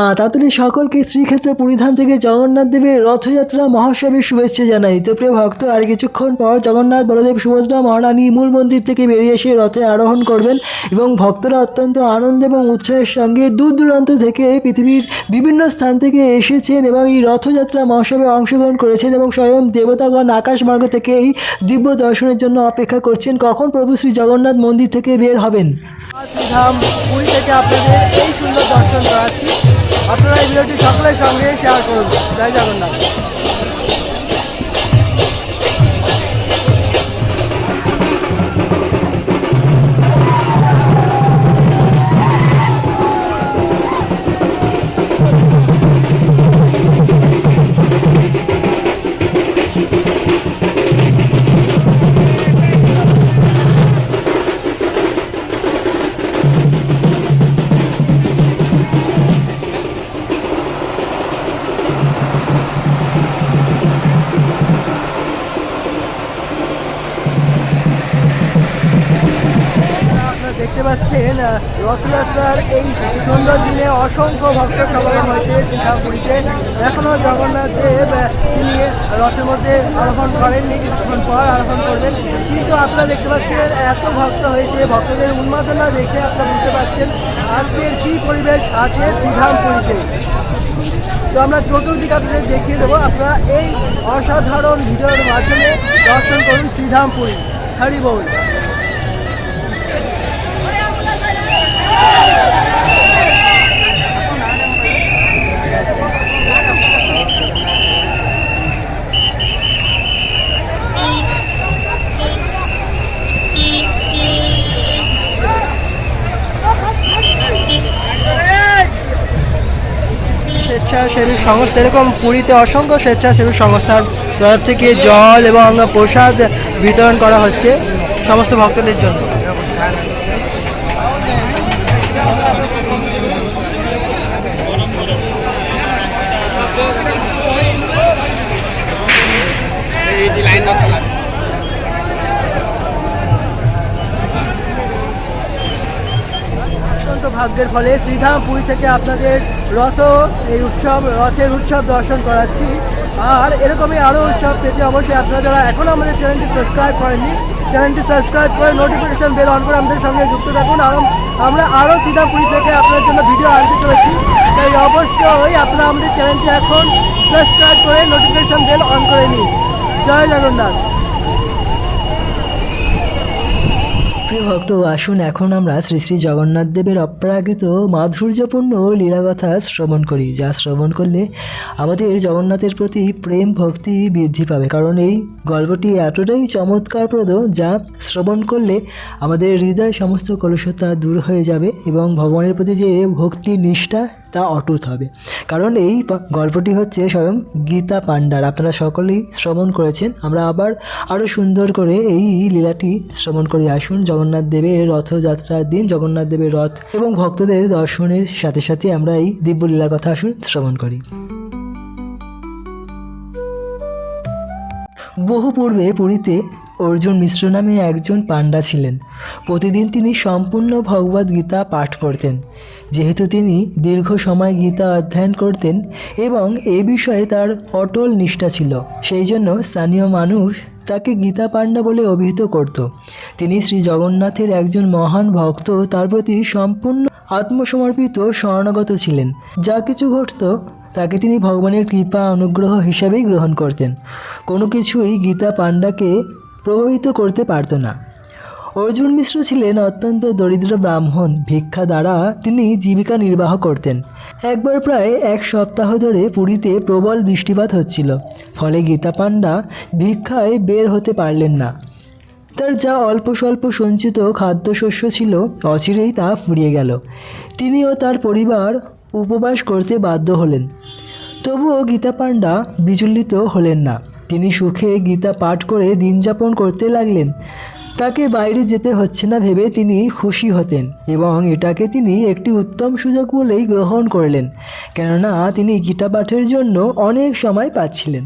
জগন্নাথ। আপনাদের সকলকে শ্রীক্ষেত্র পুরীধাম থেকে জগন্নাথ দেবের রথযাত্রা মহোৎসবের শুভেচ্ছা জানাই। তো প্রিয় ভক্ত, আর কিছুক্ষণ পর জগন্নাথ বলদেব সুভদ্রা মহারানী মূল মন্দির থেকে বেরিয়ে এসে রথে আরোহণ করবেন এবং ভক্তরা অত্যন্ত আনন্দ এবং উৎসাহের সঙ্গে দূর দূরান্ত থেকে পৃথিবীর বিভিন্ন স্থান থেকে এসেছেন এবং এই রথযাত্রা মহোৎসবে অংশগ্রহণ করেছেন এবং স্বয়ং দেবতাগণ আকাশমার্গ থেকে এই দিব্য দর্শনের জন্য অপেক্ষা করছেন কখন প্রভু শ্রী জগন্নাথ মন্দির থেকে বের হবেন। ধাম পুরী থেকে আপনাদের এই সুন্দর দর্শন করাচ্ছি। আপনারা এই ভিডিওটি সকলের সঙ্গে শেয়ার করুন। জয় জগন্নাথ। দেখতে পাচ্ছেন রথযাত্রার এই সুন্দর দিনে অসংখ্য ভক্ত সমাগম হয়েছে শ্রীধামপুরীতে। এখনও জগন্নাথ দেব তিনি রথের মধ্যে আরোহণ করেননি, কিছুক্ষণ পর আরোহণ করবেন। কিন্তু আপনারা দেখতে পাচ্ছেন এত ভক্ত হয়েছে, ভক্তদের উন্মাদনা দেখে আপনারা বুঝতে পারছেন আজকের কী পরিবেশ আছে শ্রীধামপুরীতে। তো আমরা চতুর্দিকে আপনাদের দেখিয়ে দেবো, আপনারা এই অসাধারণ ভিডিওর মাধ্যমে দর্শন করুন শ্রীধামপুরী। হরি বল। স্বেচ্ছাসেবী সংস্থা, এরকম পুরীতে অসংখ্য স্বেচ্ছাসেবী সংস্থার তরফ থেকে জল এবং প্রসাদ বিতরণ করা হচ্ছে সমস্ত ভক্তদের জন্য। ভাগ্যের ফলে শ্রীধামপুরী থেকে আপনাদের রথের উৎসব দর্শন করাচ্ছি। আর এরকমই আরও উৎসব পেতে অবশ্যই আপনারা যারা এখনও আমাদের চ্যানেলটি সাবস্ক্রাইব করেননি, চ্যানেলটি সাবস্ক্রাইব করে নোটিফিকেশন বেল অন করে আমাদের সঙ্গে যুক্ত থাকুন। আর আমরা আরও শ্রীধামপুরী থেকে আপনাদের জন্য ভিডিও আনতে চলেছি, তাই অবশ্যই আপনারা আমাদের চ্যানেলটি এখন সাবস্ক্রাইব করে নোটিফিকেশন বেল অন করে নিন। জয় জগন্নাথ। প্রিয় ভক্ত, আসুন এখন আমরা শ্রী শ্রী জগন্নাথ দেবের অপ্রাকৃত মাধুর্যপূর্ণ লীলাকথা শ্রবণ করি, যা শ্রবণ করলে আমাদের জগন্নাথের প্রতি প্রেম ভক্তি বৃদ্ধি পাবে। কারণ এই গল্পটি এতটাই চমৎকারপ্রদ, যা শ্রবণ করলে আমাদের হৃদয় সমস্ত কলুষতা দূর হয়ে যাবে এবং ভগবানের প্রতি যে ভক্তি নিষ্ঠা তা অটুট হবে। কারণ এই গল্পটি হচ্ছে স্বয়ং গীতা পাণ্ডার। আপনারা সকলেই শ্রবণ করেছেন, আমরা আবার আরও সুন্দর করে এই লীলাটি শ্রবণ করি। আসুন জগন্নাথ দেবের রথযাত্রার দিন জগন্নাথ দেবের রথ এবং ভক্তদের দর্শনের সাথে সাথে আমরা এই দিব্য লীলা কথা আসুন শ্রবণ করি। বহু পূর্বে পুরীতে অর্জুন মিশ্র নামে একজন পাণ্ডা ছিলেন। প্রতিদিন তিনি সম্পূর্ণ ভগবদ্ গীতা পাঠ করতেন। যেহেতু তিনি দীর্ঘ সময় গীতা অধ্যয়ন করতেন এবং এ বিষয়ে তার অটল নিষ্ঠা ছিল, সেই জন্য স্থানীয় মানুষ তাকে গীতা পাণ্ডা বলে অভিহিত করত। তিনি শ্রী জগন্নাথের একজন মহান ভক্ত, তার প্রতি সম্পূর্ণ আত্মসমর্পিত শরণাগত ছিলেন। যা কিছু ঘটত তাকে তিনি ভগবানের কৃপা অনুগ্রহ হিসাবেই গ্রহণ করতেন। কোনো কিছুই গীতা পাণ্ডাকে প্রভাবিত করতে পারত না। অর্জুন মিশ্র ছিলেন অত্যন্ত দরিদ্র ব্রাহ্মণ। ভিক্ষা দ্বারা তিনি জীবিকা নির্বাহ করতেন। একবার প্রায় এক সপ্তাহ ধরে পুরীতে প্রবল বৃষ্টিপাত হচ্ছিল, ফলে গীতা পাণ্ডা ভিক্ষায় বের হতে পারলেন না। তার যা অল্প স্বল্প সঞ্চিত খাদ্যশস্য ছিল অচিরেই তা ফুরিয়ে গেল। তিনি ও তার পরিবার উপবাস করতে বাধ্য হলেন। তবুও গীতা পাণ্ডা বিচলিত হলেন না। তিনি সুখে গীতা পাঠ করে দিন যাপন করতে লাগলেন। তাকে বাইরে যেতে হচ্ছে না ভেবে তিনি খুশি হতেন এবং এটাকে তিনি একটি উত্তম সুযোগ বলেই গ্রহণ করলেন, কেননা তিনি গীতা পাঠের জন্য অনেক সময় পাচ্ছিলেন।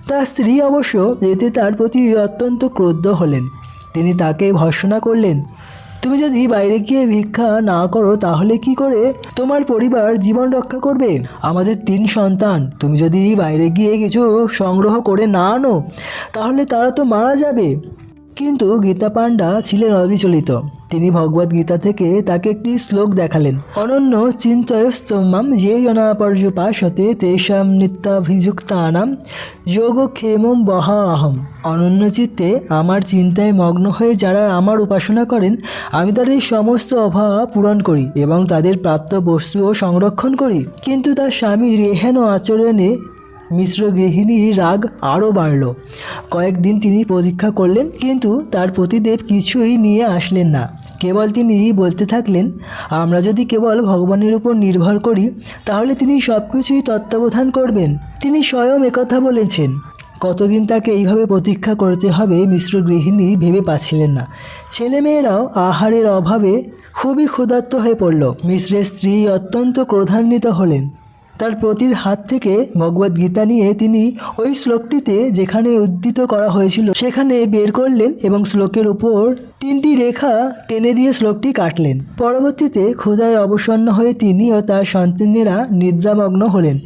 তার স্ত্রী অবশ্য এতে তার প্রতি অত্যন্ত ক্রুদ্ধ হলেন। তিনি তাকে ভর্ৎসনা করলেন। তুমি যদি বাইরে গিয়ে ভিক্ষা না করো তাহলে কি করে তোমার পরিবার জীবন রক্ষা করবে? আমাদের 3 সন্তান, তুমি যদি বাইরে গিয়ে কিছু সংগ্রহ করে না আনো তাহলে তারা তো মারা যাবে। কিন্তু গীতা পাণ্ডা ছিলেন অবিচলিত। তিনি ভগবদ গীতা থেকে তাকে একটি শ্লোক দেখালেন, অনন্য চিন্তয়স্তমাম যে জনাপর্যুপাসতে তেষাম নিত্যাভিযুক্তানাম যোগক্ষেমম বহা অহম। অনন্য চিত্তে আমার চিন্তায় মগ্ন হয়ে যারা আমার উপাসনা করেন, আমি তাদের সমস্ত অভাব পূরণ করি এবং তাদের প্রাপ্ত বস্তুও সংরক্ষণ করি। কিন্তু তার স্বামীর এহেন আচরণে মিশ্র গৃহিণীর রাগ আরও বাড়ল। কয়েকদিন তিনি প্রতীক্ষা করলেন, কিন্তু তার পতিদেব কিছুই নিয়ে আসলেন না। কেবল তিনি বলতে থাকলেন, আমরা যদি কেবল ভগবানের উপর নির্ভর করি তাহলে তিনি সব কিছুই তত্ত্বাবধান করবেন। তিনি স্বয়ং একথা বলেছেন। কতদিন তাকে এইভাবে প্রতীক্ষা করতে হবে মিশ্র গৃহিণী ভেবে পাচ্ছিলেন না। ছেলেমেয়েরাও আহারের অভাবে খুবই ক্ষুধার্ত হয়ে পড়ল। মিশ্রের স্ত্রী অত্যন্ত ক্রোধান্বিত হলেন। তার পতির হাত থেকে ভগবদ্গীতা নিয়ে তিনি ওই শ্লোকটিতে যেখানে উদ্ধৃত করা হয়েছিল সেখানে বের করলেন এবং শ্লোকের উপর 3টি রেখা টেনে দিয়ে শ্লোকটি কাটলেন। পরবর্তীতে ক্ষুধায় অবসন্ন হয়ে তিনি ও তার সন্তানেরা নিদ্রামগ্ন হলেন।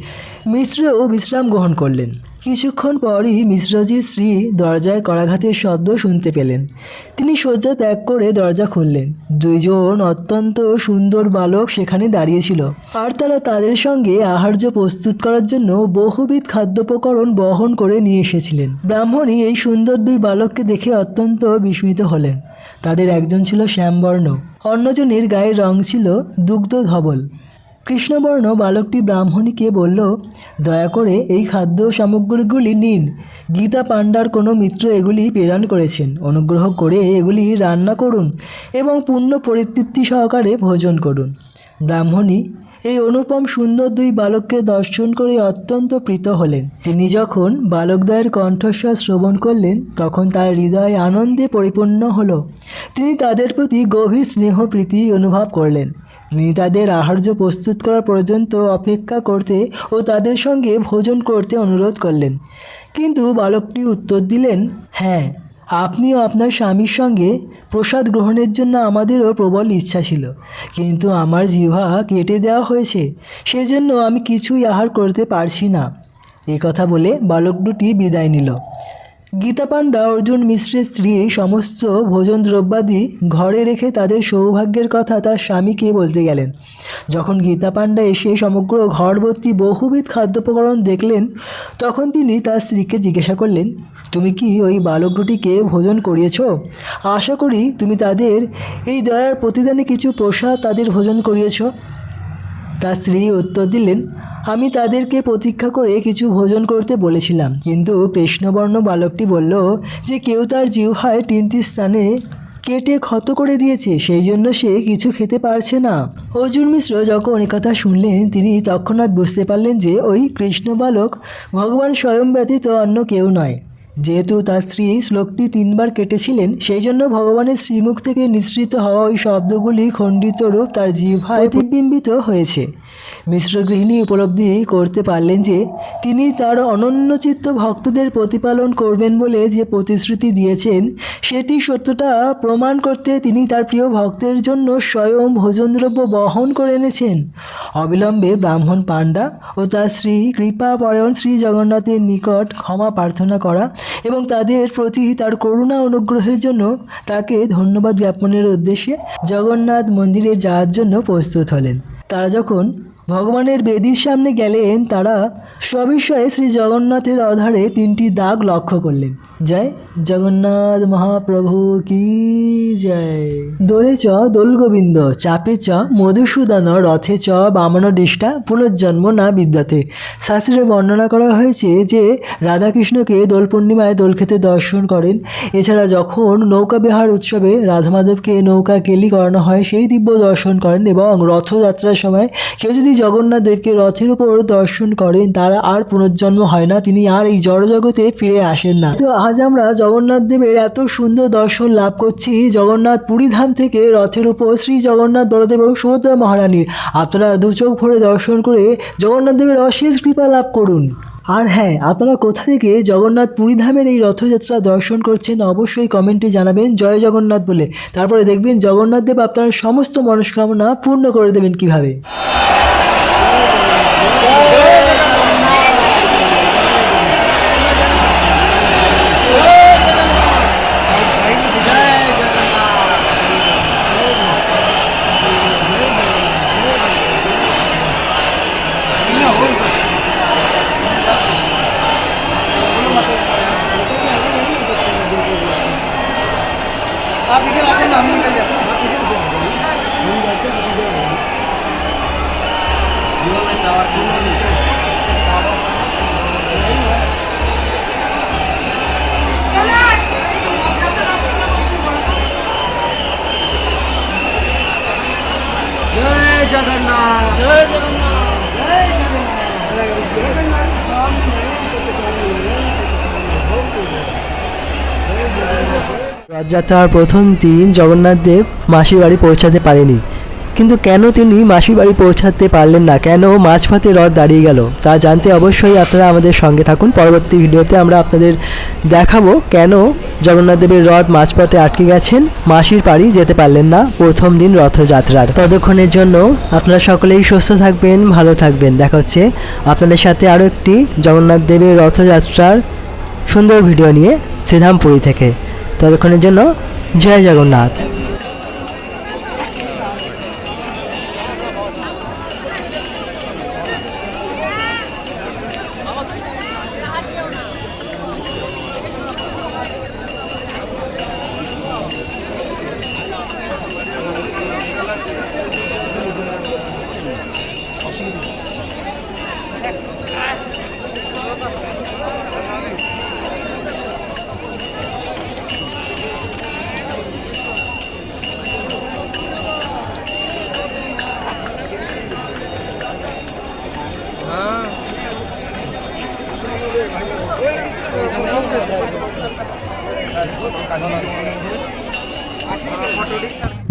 মিশ্রও বিশ্রাম গ্রহণ করলেন। কিছুক্ষণ পরই মিশ্রজির স্ত্রী দরজায় করাঘাতের শব্দ শুনতে পেলেন। তিনি শয্যা ত্যাগ করে দরজা খুললেন। 2জন অত্যন্ত সুন্দর বালক সেখানে দাঁড়িয়েছিল, আর তারা তাদের সঙ্গে আহার্য প্রস্তুত করার জন্য বহুবিধ খাদ্যোপকরণ বহন করে নিয়ে এসেছিলেন। ব্রাহ্মণী এই সুন্দর 2 বালককে দেখে অত্যন্ত বিস্মিত হলেন। তাদের একজন ছিল শ্যামবর্ণ, অন্যজনের গায়ের রং ছিল দুগ্ধ ধবল। কৃষ্ণবর্ণ বালকটি ব্রাহ্মণীকে বলল, দয়া করে এই খাদ্য সামগ্রীগুলি নিন। গীতা পাণ্ডার কোনো মিত্র এগুলি প্রেরণ করেছেন। অনুগ্রহ করে এগুলি রান্না করুন এবং পূর্ণ পরিতৃপ্তি সহকারে ভোজন করুন। ব্রাহ্মণী এই অনুপম সুন্দর 2 বালককে দর্শন করে অত্যন্ত প্রীত হলেন। তিনি যখন বালকদ্বয়ের কণ্ঠস্বর শ্রবণ করলেন তখন তার হৃদয় আনন্দে পরিপূর্ণ হলো। তিনি তাদের প্রতি গভীর স্নেহ প্রীতি অনুভব করলেন। তিনি তাদের আহার্য প্রস্তুত করা পর্যন্ত অপেক্ষা করতে ও তাদের সঙ্গে ভোজন করতে অনুরোধ করলেন। কিন্তু বালকটি উত্তর দিলেন, হ্যাঁ, আপনিও আপনার স্বামীর সঙ্গে প্রসাদ গ্রহণের জন্য আমাদেরও প্রবল ইচ্ছা ছিল, কিন্তু আমার জিহ্বা কেটে দেওয়া হয়েছে, সেজন্য আমি কিছুই আহার করতে পারছি না। এই কথা বলে বালক দুটি বিদায় নিল। গীতা পাণ্ডা অর্জুন মিশ্রের স্ত্রী সমস্ত ভোজন দ্রব্যাদি ঘরে রেখে তাদের সৌভাগ্যের কথা তার স্বামীকে বলতে গেলেন। যখন গীতা পাণ্ডা এসে সমগ্র ঘরভর্তি বহুবিধ খাদ্যোপকরণ দেখলেন তখন তিনি তার স্ত্রীকে জিজ্ঞাসা করলেন, তুমি কি ওই বালক দুটিকে ভোজন করিয়েছ? আশা করি তুমি তাদের এই দয়ার প্রতিদানে কিছু প্রসাদ তাদের ভোজন করিয়েছ। তার স্ত্রী উত্তর দিলেন, আমি তাদেরকে প্রতীক্ষা করে কিছু ভোজন করতে বলেছিলাম, কিন্তু কৃষ্ণবর্ণ বালকটি বলল যে কেউ তার জিহ্বায় 3টি স্থানে কেটে ক্ষত করে দিয়েছে, সেই জন্য সে কিছু খেতে পারছে না। অর্জুন মিশ্র যখন একথা শুনলেন তিনি তৎক্ষণাৎ বুঝতে পারলেন যে ওই কৃষ্ণ বালক ভগবান স্বয়ং ব্যতীত অন্য কেউ নয়। যেহেতু তার স্ত্রী শ্লোকটি 3 বার কেটেছিলেন, সেই জন্য ভগবানের শ্রীমুখ থেকে নিঃসৃত হওয়া ওই শব্দগুলি খণ্ডিত রূপ তার জিহ্বায় প্রতিবিম্বিত হয়েছে। মিশ্র গৃহিণী উপলব্ধি করতে পারলেন যে তিনি তার অনন্যচিত্ত ভক্তদের প্রতিপালন করবেন বলে যে প্রতিশ্রুতি দিয়েছেন সেটি সত্যটা প্রমাণ করতে তিনি তার প্রিয় ভক্তের জন্য স্বয়ং ভোজনদ্রব্য বহন করে এনেছেন। অবিলম্বে ব্রাহ্মণ পাণ্ডা ও তার শ্রী কৃপাপরায়ণ শ্রী জগন্নাথের নিকট ক্ষমা প্রার্থনা করা এবং তাদের প্রতি তার করুণা অনুগ্রহের জন্য তাকে ধন্যবাদ জ্ঞাপনের উদ্দেশ্যে জগন্নাথ মন্দিরে যাওয়ার জন্য প্রস্তুত হলেন। তারা যখন ভগবানের বেদির সামনে গেলেন তারা সবিষয়ে শ্রী জগন্নাথের অধারে 3টি দাগ লক্ষ্য করলেন। জয় জগন্নাথ মহাপ্রভু কি জয়। দোলে চ দোল গোবিন্দ, চাপে চ মধুসূদন, রথে চ বামনদৃষ্টা, পুনর্জন্ম না বিদ্যাতে। শাস্ত্রে বর্ণনা করা হয়েছে যে রাধাকৃষ্ণকে দোল পূর্ণিমায় দোল খেতে দর্শন করেন। এছাড়া যখন নৌকা বিহার উৎসবে রাধা মাধবকে নৌকা কেলি করানো হয় সেই দিব্য দর্শন করেন, এবং রথযাত্রার সময় কেউ যদি জগন্নাথ দেবকে রথের উপর দর্শন করেন তার আর পুনর্জন্ম হয় না, তিনি আর এই জড়জগতে ফিরে আসেন না। তো আজ আমরা জগন্নাথ দেবের এত সুন্দর দর্শন লাভ করছি জগন্নাথ পুরীধাম থেকে রথের উপর শ্রী জগন্নাথ বলদেব এবং সুভদ্রা মহারানীর। আপনারা 2 চোখ ভরে দর্শন করে জগন্নাথ দেবের অশেষ কৃপা লাভ করুন। আর হ্যাঁ, আপনারা কোথা থেকে জগন্নাথ পুরীধামের এই রথযাত্রা দর্শন করছেন অবশ্যই কমেন্টে জানাবেন জয় জগন্নাথ বলে। তারপরে দেখবেন জগন্নাথ দেব আপনার সমস্ত মনস্কামনা পূর্ণ করে দেবেন কিভাবে। आप इधर आते हैं, हम निकल जाते हैं। जय जगन्नाथ, जय जगन्नाथ, जय जगन्नाथ, जगन्नाथ सामने। রথযাত্রার প্রথম দিন জগন্নাথ দেব মাসির বাড়ি পৌঁছাতে পারেনি, কিন্তু কেন তিনি মাসির বাড়ি পৌঁছাতে পারলেন না, কেন মাঝপথে রথ দাঁড়িয়ে গেল, তা জানতে অবশ্যই আপনারা আমাদের সঙ্গে থাকুন। পরবর্তী ভিডিওতে আমরা আপনাদের দেখাবো কেন জগন্নাথ দেবের রথ মাঝপথে আটকে গেছেন, মাসির বাড়ি যেতে পারলেন না প্রথম দিন রথযাত্রার। ততক্ষণের জন্য আপনারা সকলেই সুস্থ থাকবেন, ভালো থাকবেন। দেখা হচ্ছে আপনাদের সাথে আরও একটি জগন্নাথ দেবের রথযাত্রার সুন্দর ভিডিও নিয়ে শ্রীধামপুরী থেকে। ততক্ষণের জন্য জয় জগন্নাথ।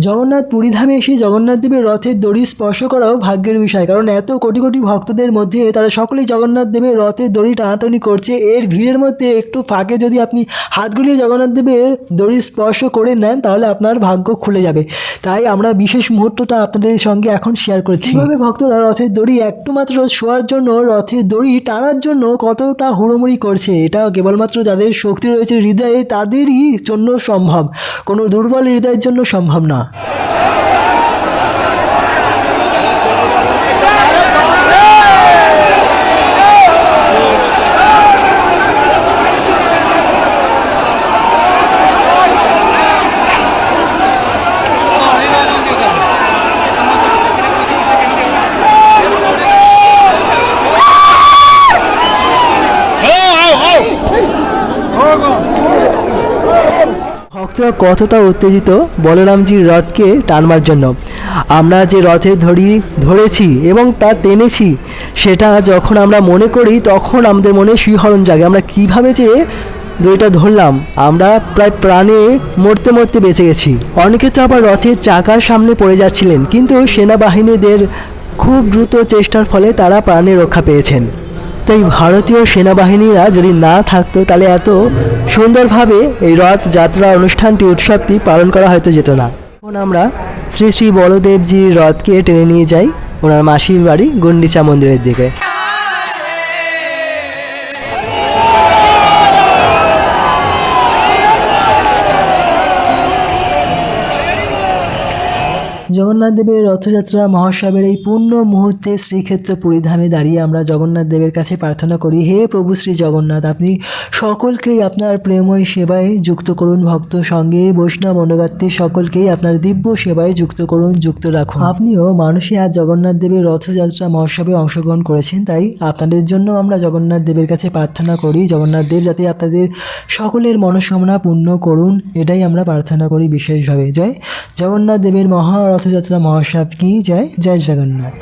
জগন্নাথ পুরীধামে এসে জগন্নাথ দেবের রথের দড়ি স্পর্শ করাও ভাগ্যের বিষয়, কারণ এত কোটি কোটি ভক্তদের মধ্যে তারা সকলেই জগন্নাথ দেবের রথের দড়ি টানাটানি করছে। এর ভিড়ের মধ্যে একটু ফাঁকে যদি আপনি হাত ঘুরিয়ে জগন্নাথ দেবের দড়ি স্পর্শ করে নেন তাহলে আপনার ভাগ্য খুলে যাবে। তাই আমরা বিশেষ মুহূর্তটা আপনাদের সঙ্গে এখন শেয়ার করছি, কীভাবে ভক্তরা রথের দড়ি একটু মাত্র শোয়ার জন্য, রথের দড়ি টানার জন্য কতটা হুড়োমুড়ি করছে। এটা কেবলমাত্র যাদের শক্তি রয়েছে হৃদয়ে তাদেরই জন্য সম্ভব, কোনো দুর্বল হৃদয়ের জন্য সম্ভব না। ভক্তরা কতটা উত্তেজিত বলরামজির রথকে টানবার জন্য। আমরা যে রথের দড়ি ধরেছি এবং তা টেনেছি সেটা যখন আমরা মনে করি তখন আমাদের মনে শিহরণ জাগে, আমরা কিভাবে যে দড়িটা ধরলাম, আমরা প্রায় প্রাণে মরতে মরতে বেঁচে গেছি। অনেকে তো আবার রথের চাকার সামনে পড়ে যাচ্ছিলেন, কিন্তু সেনাবাহিনীদের খুব দ্রুত চেষ্টার ফলে তারা প্রাণে রক্ষা পেয়েছেন। তাই ভারতীয় সেনাবাহিনীরা যদি না থাকতো তাহলে এত সুন্দরভাবে এই রথযাত্রা অনুষ্ঠানটি, উৎসবটি পালন করা হয়তো যেত না। এখন আমরা শ্রী শ্রী বলদেবজির রথকে টেনে নিয়ে যাই ওনার মাসির বাড়ি গুন্ডিচা মন্দিরের দিকে। জগন্নাথ দেবের রথযাত্রা মহোৎসবের এই পূর্ণ মুহূর্তে শ্রীক্ষেত্র পুরীধামে দাঁড়িয়ে আমরা জগন্নাথ দেবের কাছে প্রার্থনা করি, হে প্রভু শ্রী জগন্নাথ, আপনি সকলকেই আপনার প্রেমময় সেবায় যুক্ত করুন, ভক্ত সঙ্গে বৈষ্ণব অনুগাত্রী সকলকেই আপনার দিব্য সেবায় যুক্ত করুন, যুক্ত রাখুন। আপনিও মানুষে আজ জগন্নাথ দেবের রথযাত্রা মহোৎসবে অংশগ্রহণ করেছেন, তাই আপনাদের জন্য আমরা জগন্নাথ দেবের কাছে প্রার্থনা করি, জগন্নাথ দেব যাতে আপনাদের সকলের মনস্কামনা পূর্ণ করুন, এটাই আমরা প্রার্থনা করি বিশেষভাবে। জয় জগন্নাথ দেবের মহা রথযাত্রা মহোৎসব কি জয়, জয় জগন্নাথ।